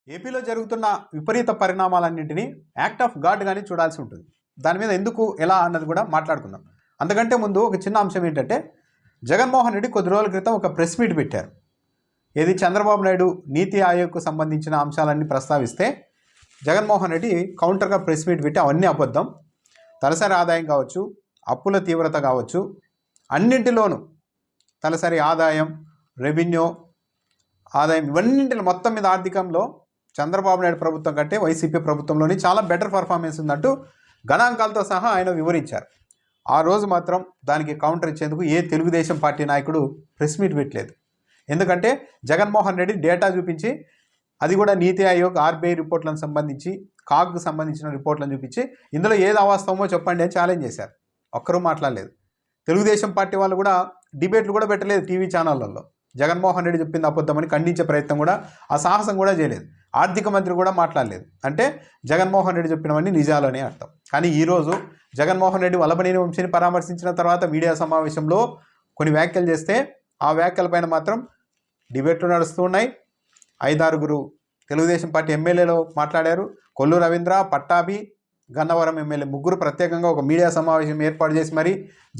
ఏపీలో జరుగుతున్న విపరీత పరిణామాలన్నింటినీ యాక్ట్ ఆఫ్ గాడ్గానే చూడాల్సి ఉంటుంది. దాని మీద ఎందుకు ఎలా అన్నది కూడా మాట్లాడుకుందాం. అంతకంటే ముందు ఒక చిన్న అంశం ఏంటంటే, జగన్మోహన్ రెడ్డి కొద్ది రోజుల క్రితం ఒక ప్రెస్ మీట్ పెట్టారు. ఏది చంద్రబాబు నాయుడు నీతి ఆయోగ్కు సంబంధించిన అంశాలన్నీ ప్రస్తావిస్తే జగన్మోహన్ రెడ్డి కౌంటర్గా ప్రెస్ మీట్ పెట్టి అవన్నీ అబద్ధం, తలసరి ఆదాయం కావచ్చు, అప్పుల తీవ్రత కావచ్చు, అన్నింటిలోనూ తలసరి ఆదాయం, రెవెన్యూ ఆదాయం, ఇవన్నింటిలో మొత్తం మీద ఆర్థికంలో చంద్రబాబు నాయుడు ప్రభుత్వం కంటే వైసీపీ ప్రభుత్వంలోని చాలా బెటర్ పర్ఫార్మెన్స్ ఉందంటూ గణాంకాలతో సహా ఆయన వివరించారు. ఆ రోజు మాత్రం దానికి కౌంటర్ ఇచ్చేందుకు ఏ తెలుగుదేశం పార్టీ నాయకుడు ప్రెస్ మీట్ పెట్టలేదు. ఎందుకంటే జగన్మోహన్ రెడ్డి డేటా చూపించి, అది కూడా నీతి ఆయోగ్ ఆర్బీఐ రిపోర్ట్లను సంబంధించి, కాగ్కు సంబంధించిన రిపోర్ట్లను చూపించి ఇందులో ఏది అవాస్తవమో చెప్పండి అని ఛాలెంజ్ చేశారు. ఒక్కరూ మాట్లాడలేదు. తెలుగుదేశం పార్టీ వాళ్ళు కూడా డిబేట్లు కూడా పెట్టలేదు టీవీ ఛానళ్ళల్లో. జగన్మోహన్ రెడ్డి చెప్పింది అబద్ధమని ఖండించే ప్రయత్నం కూడా, ఆ సాహసం కూడా చేయలేదు. ఆర్థిక మంత్రి కూడా మాట్లాడలేదు. అంటే జగన్మోహన్ రెడ్డి చెప్పినవన్నీ నిజాలని అర్థం. కానీ ఈరోజు జగన్మోహన్ రెడ్డి వల్లభనేని వంశీని పరామర్శించిన తర్వాత మీడియా సమావేశంలో కొన్ని వ్యాఖ్యలు చేస్తే, ఆ వ్యాఖ్యలపైన మాత్రం డిబేట్లు నడుస్తూ ఉన్నాయి. 5-6 తెలుగుదేశం పార్టీ ఎమ్మెల్యేలు మాట్లాడారు. కొల్లు రవీంద్ర, పట్టాభి, గన్నవరం ఎమ్మెల్యే ముగ్గురు ప్రత్యేకంగా ఒక మీడియా సమావేశం ఏర్పాటు చేసి మరీ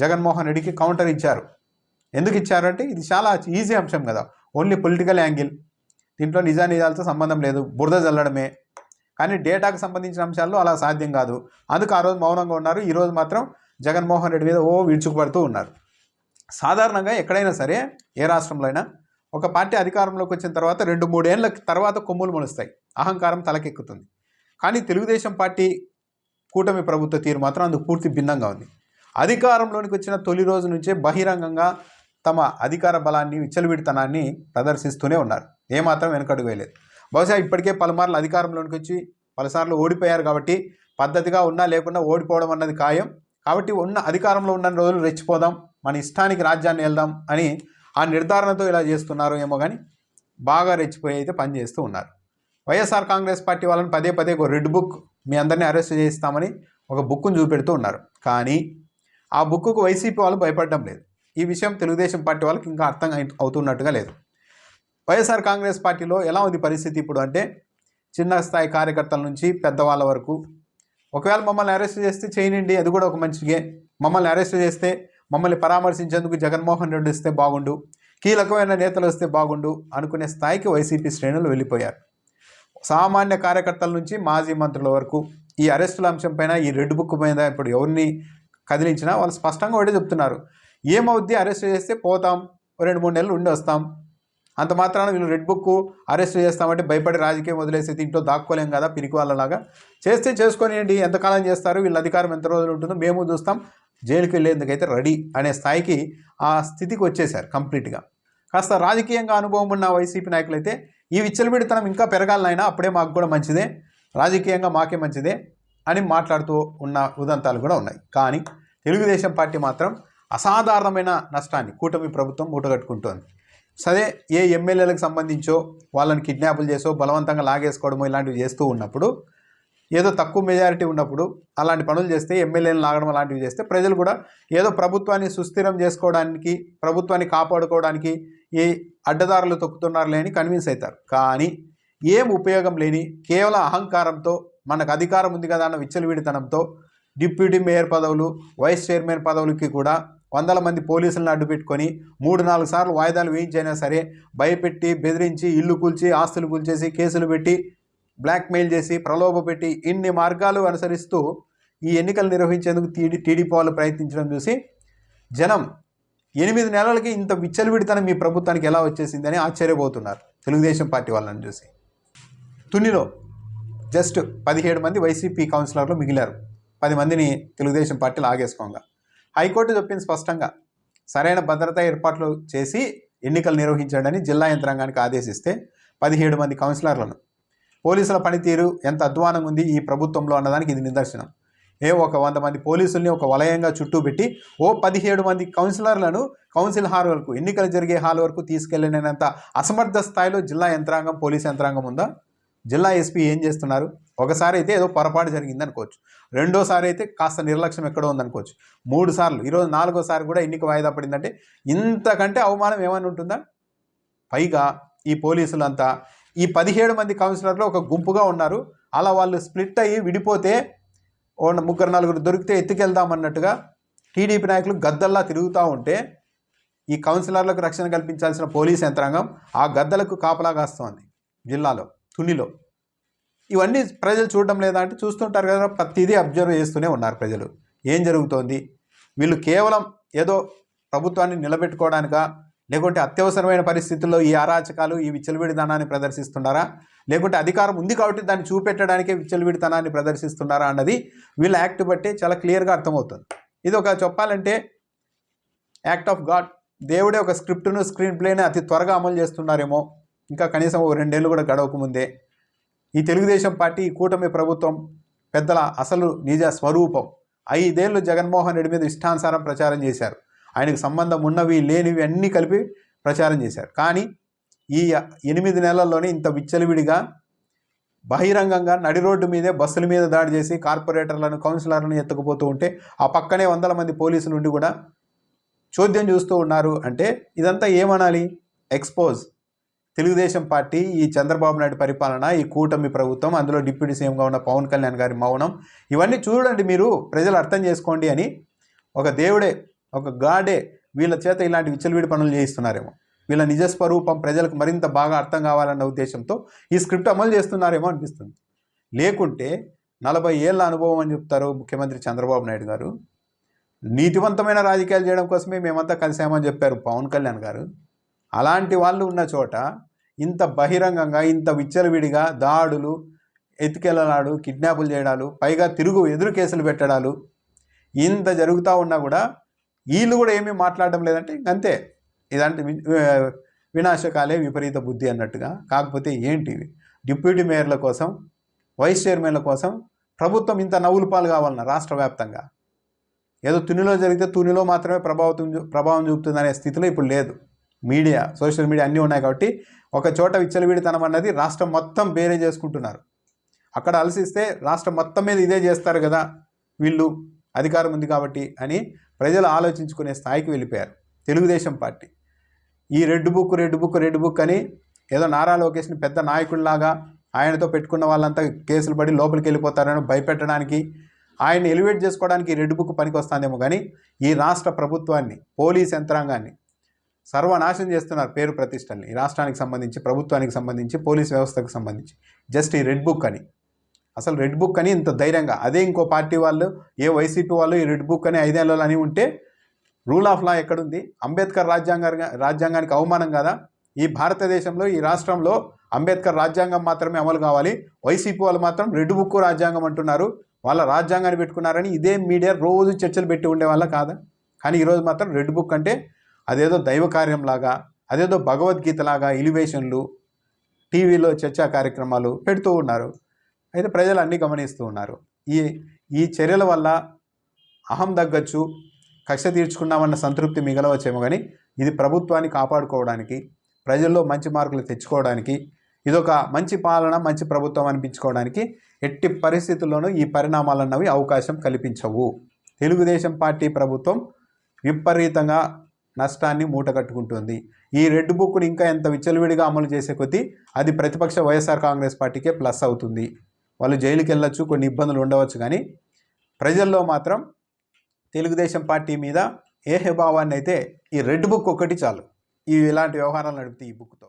జగన్మోహన్ రెడ్డికి కౌంటర్ ఇచ్చారు. ఎందుకు ఇచ్చారంటే, ఇది చాలా ఈజీ అంశం కదా, ఓన్లీ పొలిటికల్ యాంగిల్, దీంట్లో నిజానిజాలతో సంబంధం లేదు, బురద జల్లడమే. కానీ డేటాకు సంబంధించిన అంశాల్లో అలా సాధ్యం కాదు. అందుకు ఆ రోజు మౌనంగా ఉన్నారు. ఈరోజు మాత్రం జగన్మోహన్ రెడ్డి మీద విరుచుకుపడుతూ ఉన్నారు. సాధారణంగా ఎక్కడైనా సరే, ఏ రాష్ట్రంలో అయినా ఒక పార్టీ అధికారంలోకి వచ్చిన తర్వాత 2-3 ఏళ్ళ తర్వాత కొమ్ములు మొలుస్తాయి, అహంకారం తలకెక్కుతుంది. కానీ తెలుగుదేశం పార్టీ కూటమి ప్రభుత్వ తీరు మాత్రం అందుకు పూర్తి భిన్నంగా ఉంది. అధికారంలోనికి వచ్చిన తొలి రోజు నుంచే బహిరంగంగా తమ అధికార బలాన్ని, విచ్చలవిడితనాన్ని ప్రదర్శిస్తూనే ఉన్నారు. ఏమాత్రం వెనకడుగు వేయలేదు. బహుశా ఇప్పటికే పలుమార్లు అధికారంలోనికి వచ్చి పలుసార్లు ఓడిపోయారు కాబట్టి పద్ధతిగా ఉన్నా లేకున్నా ఓడిపోవడం అన్నది ఖాయం. కాబట్టి అధికారంలో ఉన్న రోజులు రెచ్చిపోదాం, మన ఇష్టానికి రాజ్యాన్ని వెళ్దాం అని ఆ నిర్ధారణతో ఇలా చేస్తున్నారు ఏమో, కానీ బాగా రెచ్చిపోయి అయితే పనిచేస్తూ ఉన్నారు. వైఎస్ఆర్ కాంగ్రెస్ పార్టీ వాళ్ళని పదే ఒక రెడ్ బుక్, మీ అందరినీ అరెస్ట్ చేస్తామని ఒక బుక్ను చూపెడుతూ ఉన్నారు. కానీ ఆ బుక్కు వైసీపీ వాళ్ళు భయపడడం లేదు. ఈ విషయం తెలుగుదేశం పార్టీ వాళ్ళకి ఇంకా అర్థం అవుతున్నట్టుగా లేదు. వైఎస్ఆర్ కాంగ్రెస్ పార్టీలో ఎలా ఉంది పరిస్థితి ఇప్పుడు అంటే, చిన్న స్థాయి కార్యకర్తల నుంచి పెద్దవాళ్ళ వరకు, ఒకవేళ మమ్మల్ని అరెస్ట్ చేస్తే చేయనండి, అది కూడా ఒక మంచిగా, మమ్మల్ని అరెస్ట్ చేస్తే మమ్మల్ని పరామర్శించేందుకు జగన్మోహన్ రెడ్డి వస్తే బాగుండు, కీలకమైన నేతలు వస్తే బాగుండు అనుకునే స్థాయికి వైసీపీ శ్రేణులు వెళ్ళిపోయారు. సామాన్య కార్యకర్తల నుంచి మాజీ మంత్రుల వరకు ఈ అరెస్టుల అంశం పైన, ఈ రెడ్ బుక్ పైన ఇప్పుడు ఎవరిని కదిలించినా వాళ్ళు స్పష్టంగా ఒకటే చెప్తున్నారు, ఏమవుద్ది అరెస్ట్ చేస్తే పోతాం, 2-3 నెలలు ఉండి వస్తాం, అంత మాత్రాన వీళ్ళు రెడ్ బుక్ అరెస్ట్ చేస్తామంటే భయపడి రాజకీయం వదిలేసి దీంట్లో దాక్కోలేం కదా పిరికి వాళ్ళలాగా, చేస్తే చేసుకొనియండి, ఎంతకాలం చేస్తారు, వీళ్ళ అధికారం ఎంత రోజులు ఉంటుందో మేము చూస్తాం, జైలుకి వెళ్ళేందుకైతే రెడీ అనే స్థాయికి, ఆ స్థితికి వచ్చేసారు కంప్లీట్గా. కాస్త రాజకీయంగా అనుభవం ఉన్న వైసీపీ నాయకులైతే ఈ విచ్చలవిడితనం ఇంకా పెరగాలనైనా, అప్పుడే మాకు కూడా మంచిదే, రాజకీయంగా మాకే మంచిదే అని మాట్లాడుతూ ఉన్న ఉదంతాలు కూడా ఉన్నాయి. కానీ తెలుగుదేశం పార్టీ మాత్రం అసాధారణమైన నష్టాన్ని కూటమి ప్రభుత్వం మూటగట్టుకుంటోంది. సరే, ఏ ఎమ్మెల్యేలకు సంబంధించో వాళ్ళని కిడ్నాపులు చేసో బలవంతంగా లాగేసుకోవడమో ఇలాంటివి చేస్తూ ఉన్నప్పుడు, ఏదో తక్కువ మెజారిటీ ఉన్నప్పుడు అలాంటి పనులు చేస్తే, ఎమ్మెల్యేలను లాగడం అలాంటివి చేస్తే, ప్రజలు కూడా ఏదో ప్రభుత్వాన్ని సుస్థిరం చేసుకోవడానికి, ప్రభుత్వాన్ని కాపాడుకోవడానికి ఏ అడ్డదారులు తొక్కుతున్నారులే అని కన్విన్స్ అవుతారు. కానీ ఏం ఉపయోగం లేని, కేవలం అహంకారంతో, మనకు అధికారం ఉంది కదా అన్న విచ్చలవిడితనంతో డిప్యూటీ మేయర్ పదవులు, వైస్ చైర్మన్ పదవులకి కూడా 100 మంది పోలీసులను అడ్డుపెట్టుకొని 3-4 సార్లు వాయిదాలు వేయించైనా సరే భయపెట్టి, బెదిరించి, ఇల్లు కూల్చి, ఆస్తులు కూల్చేసి, కేసులు పెట్టి, బ్లాక్మెయిల్ చేసి, ప్రలోభ పెట్టి, ఇన్ని మార్గాలు అనుసరిస్తూ ఈ ఎన్నికలు నిర్వహించేందుకు టీడీపీ వాళ్ళు ప్రయత్నించడం చూసి జనం 8 నెలలకి ఇంత విచ్చలవిడితనం మీ ప్రభుత్వానికి ఎలా వచ్చేసిందని ఆశ్చర్యపోతున్నారు తెలుగుదేశం పార్టీ వాళ్ళని చూసి. తునిలో జస్ట్ 17 మంది వైసీపీ కౌన్సిలర్లు మిగిలారు, 10 మందిని తెలుగుదేశం పార్టీ లాగేసుకోగా. హైకోర్టు చెప్పింది స్పష్టంగా, సరైన భద్రతా ఏర్పాట్లు చేసి ఎన్నికలు నిర్వహించండి జిల్లా యంత్రాంగానికి ఆదేశిస్తే 17 మంది కౌన్సిలర్లను, పోలీసుల పనితీరు ఎంత అధ్వానంగా ఉంది ఈ ప్రభుత్వంలో అన్నదానికి ఇది నిదర్శనం. ఒక 100 మంది పోలీసుల్ని ఒక వలయంగా చుట్టూ పెట్టి 17 మంది కౌన్సిలర్లను కౌన్సిల్ హాల్ వరకు, ఎన్నికలు జరిగే హాల్ వరకు తీసుకెళ్ళినంత అసమర్థ స్థాయిలో జిల్లా యంత్రాంగం, పోలీస్ యంత్రాంగం ఉందా? జిల్లా ఎస్పీ ఏం చేస్తున్నారు? ఒకసారి అయితే ఏదో పొరపాటు జరిగింది అనుకోవచ్చు, రెండోసారి అయితే కాస్త నిర్లక్ష్యం ఎక్కడో ఉందనుకోవచ్చు, 3 సార్లు, ఈరోజు 4వ సారి కూడా ఎన్నిక వాయిదా పడిందంటే ఇంతకంటే అవమానం ఏమైనా ఉంటుందా? పైగా ఈ పోలీసులంతా ఈ 17 మంది కౌన్సిలర్లు ఒక గుంపుగా ఉన్నారు. అలా వాళ్ళు స్ప్లిట్ అయ్యి విడిపోతే ముగ్గురు నలుగురు దొరికితే ఎత్తుకెళ్దామన్నట్టుగా టీడీపీ నాయకులు గద్దల్లా తిరుగుతూ ఉంటే ఈ కౌన్సిలర్లకు రక్షణ కల్పించాల్సిన పోలీస్ యంత్రాంగం ఆ గద్దలకు కాపలా కాస్తోంది జిల్లాలో, తునిలో. ఇవన్నీ ప్రజలు చూడడం లేదా అంటే చూస్తుంటారు కదా, ప్రతిదీ అబ్జర్వ్ చేస్తూనే ఉన్నారు ప్రజలు. ఏం జరుగుతోంది? వీళ్ళు కేవలం ఏదో ప్రభుత్వాన్ని నిలబెట్టుకోవడానికా, లేకుంటే అత్యవసరమైన పరిస్థితుల్లో ఈ అరాచకాలు, ఈ విచ్చలవిడితనాన్ని ప్రదర్శిస్తున్నారా, లేకుంటే అధికారం ఉంది కాబట్టి దాన్ని చూపెట్టడానికే విచ్చలవిడితనాన్ని ప్రదర్శిస్తున్నారా అన్నది వీళ్ళ యాక్ట్ బట్టి చాలా క్లియర్గా అర్థమవుతుంది. ఇది ఒక చెప్పాలంటే యాక్ట్ ఆఫ్ గాడ్. దేవుడే ఒక స్క్రిప్ట్ను, స్క్రీన్ ప్లేని అతి త్వరగా అమలు చేస్తున్నారేమో. ఇంకా కనీసం 2 ఏళ్ళు కూడా గడవకముందే ఈ తెలుగుదేశం పార్టీ, ఈ కూటమి ప్రభుత్వం పెద్దల అసలు నిజ స్వరూపం. 5 ఏళ్ళు జగన్మోహన్ రెడ్డి మీద ఇష్టానుసారం ప్రచారం చేశారు. ఆయనకు సంబంధం ఉన్నవి లేనివి అన్నీ కలిపి ప్రచారం చేశారు. కానీ ఈ 8 నెలల్లోనే ఇంత విచ్చలవిడిగా బహిరంగంగా నడి రోడ్డు మీదే బస్సుల మీద దాడి చేసి కార్పొరేటర్లను, కౌన్సిలర్లను ఎత్తుకుపోతూ ఉంటే ఆ పక్కనే 100 మంది పోలీసులు ఉండి కూడా చోద్యం చూస్తూ ఉన్నారు అంటే ఇదంతా ఏమనాలి? ఎక్స్పోజ్. తెలుగుదేశం పార్టీ, ఈ చంద్రబాబు నాయుడు పరిపాలన, ఈ కూటమి ప్రభుత్వం, అందులో డిప్యూటీ సీఎంగా ఉన్న పవన్ కళ్యాణ్ గారి మౌనం, ఇవన్నీ చూడండి మీరు, ప్రజలు అర్థం చేసుకోండి అని ఒక దేవుడే, ఒక గాడే వీళ్ళ చేత ఇలాంటి విచ్చలవిడి పనులు చేయిస్తున్నారేమో. వీళ్ళ నిజస్వరూపం ప్రజలకు మరింత బాగా అర్థం కావాలన్న ఉద్దేశంతో ఈ స్క్రిప్ట్ అమలు చేస్తున్నారేమో అనిపిస్తుంది. లేకుంటే 40 ఏళ్ళ అనుభవం అని చెప్తారు ముఖ్యమంత్రి చంద్రబాబు నాయుడు గారు. నీతివంతమైన రాజకీయాలు చేయడం కోసమే మేమంతా కలిసామని చెప్పారు పవన్ కళ్యాణ్ గారు. అలాంటి వాళ్ళు ఉన్న చోట ఇంత బహిరంగంగా, ఇంత విచ్చలవిడిగా దాడులు, ఎత్తుకెళ్ళడాలు, కిడ్నాపులు చేయడాలు, పైగా ఎదురు కేసులు పెట్టడాలు ఇంత జరుగుతూ ఉన్నా కూడా వీళ్ళు కూడా ఏమీ మాట్లాడడం లేదంటే ఇంకంతే. ఇదంటే వినాశకాలే విపరీత బుద్ధి అన్నట్టుగా. కాకపోతే ఏంటివి? డిప్యూటీ మేయర్ల కోసం, వైస్ చైర్మన్ల కోసం ప్రభుత్వం ఇంత నవ్వులు పాలు కావాలన్నా రాష్ట్ర వ్యాప్తంగా? ఏదో తునిలో జరిగితే తునిలో మాత్రమే ప్రభావం చూపుతుందనే స్థితిలో ఇప్పుడు లేదు. మీడియా, సోషల్ మీడియా అన్నీ ఉన్నాయి కాబట్టి ఒక చోట విచ్చలవిడితనం అన్నది రాష్ట్రం మొత్తం బేరే చేసుకుంటున్నారు. అక్కడ అలసిస్తే రాష్ట్రం మొత్తం మీద ఇదే చేస్తారు కదా వీళ్ళు, అధికారం ఉంది కాబట్టి అని ప్రజలు ఆలోచించుకునే స్థాయికి వెళ్ళిపోయారు తెలుగుదేశం పార్టీ. ఈ రెడ్ బుక్ అని ఏదో నారా లోకేష్ని పెద్ద నాయకుడిలాగా, ఆయనతో పెట్టుకున్న వాళ్ళంతా కేసులు పడి లోపలికి వెళ్ళిపోతారని భయపెట్టడానికి, ఆయన్ని ఎలివేట్ చేసుకోవడానికి ఈ రెడ్ బుక్ పనికి వస్తుందేమో. కానీ ఈ రాష్ట్ర ప్రభుత్వాన్ని, పోలీస్ యంత్రాంగాన్ని సర్వనాశనం చేస్తున్నారు, పేరు ప్రతిష్టల్ని. ఈ రాష్ట్రానికి సంబంధించి, ప్రభుత్వానికి సంబంధించి, పోలీస్ వ్యవస్థకు సంబంధించి జస్ట్ ఈ రెడ్ బుక్ అని, అసలు రెడ్ బుక్ అని ఇంత ధైర్యంగా, అదే ఇంకో పార్టీ వాళ్ళు, ఏ వైసీపీ వాళ్ళు ఈ రెడ్ బుక్ అని 5 ఏళ్ళు అని ఉంటే రూల్ ఆఫ్ లా ఎక్కడుంది? అంబేద్కర్ రాజ్యాంగానికి అవమానం కదా? ఈ భారతదేశంలో, ఈ రాష్ట్రంలో అంబేద్కర్ రాజ్యాంగం మాత్రమే అమలు కావాలి, వైసీపీ వాళ్ళు మాత్రం రెడ్ బుక్ రాజ్యాంగం అంటున్నారు, వాళ్ళ రాజ్యాంగాన్ని పెట్టుకున్నారని ఇదే మీడియా రోజు చర్చలు పెట్టి ఉండేవాళ్ళ కాదా? కానీ ఈరోజు మాత్రం రెడ్ బుక్ అంటే అదేదో దైవ కార్యంలాగా, అదేదో భగవద్గీతలాగా ఎలివేషన్లు, టీవీలో చర్చా కార్యక్రమాలు పెడుతూ ఉన్నారు. అయితే ప్రజలు అన్నీ గమనిస్తూ ఉన్నారు. ఈ చర్యల వల్ల అహం తగ్గచ్చు, కక్ష తీర్చుకున్నామన్న సంతృప్తి మిగలవచ్చేమో. కానీ ఇది ప్రభుత్వాన్ని కాపాడుకోవడానికి, ప్రజల్లో మంచి మార్కులు తెచ్చుకోవడానికి, ఇదొక మంచి పాలన, మంచి ప్రభుత్వం అనిపించుకోవడానికి ఎట్టి పరిస్థితుల్లోనూ ఈ పరిణామాలన్నవి అవకాశం కల్పించవు. తెలుగుదేశం పార్టీ ప్రభుత్వం విపరీతంగా నష్టాన్ని మూటగట్టుకుంటుంది. ఈ రెడ్ బుక్ని ఇంకా ఎంత విచ్చలవిడిగా అమలు చేసే కొద్దీ అది ప్రతిపక్ష వైఎస్ఆర్ కాంగ్రెస్ పార్టీకే ప్లస్ అవుతుంది. వాళ్ళు జైలుకి వెళ్ళొచ్చు, కొన్ని ఇబ్బందులు ఉండవచ్చు, కానీ ప్రజల్లో మాత్రం తెలుగుదేశం పార్టీ మీద ఏహభావాన్ని అయితే ఈ రెడ్ బుక్ ఒకటి చాలు. ఇలాంటి వ్యవహారాలు నడిపితే ఈ బుక్తో.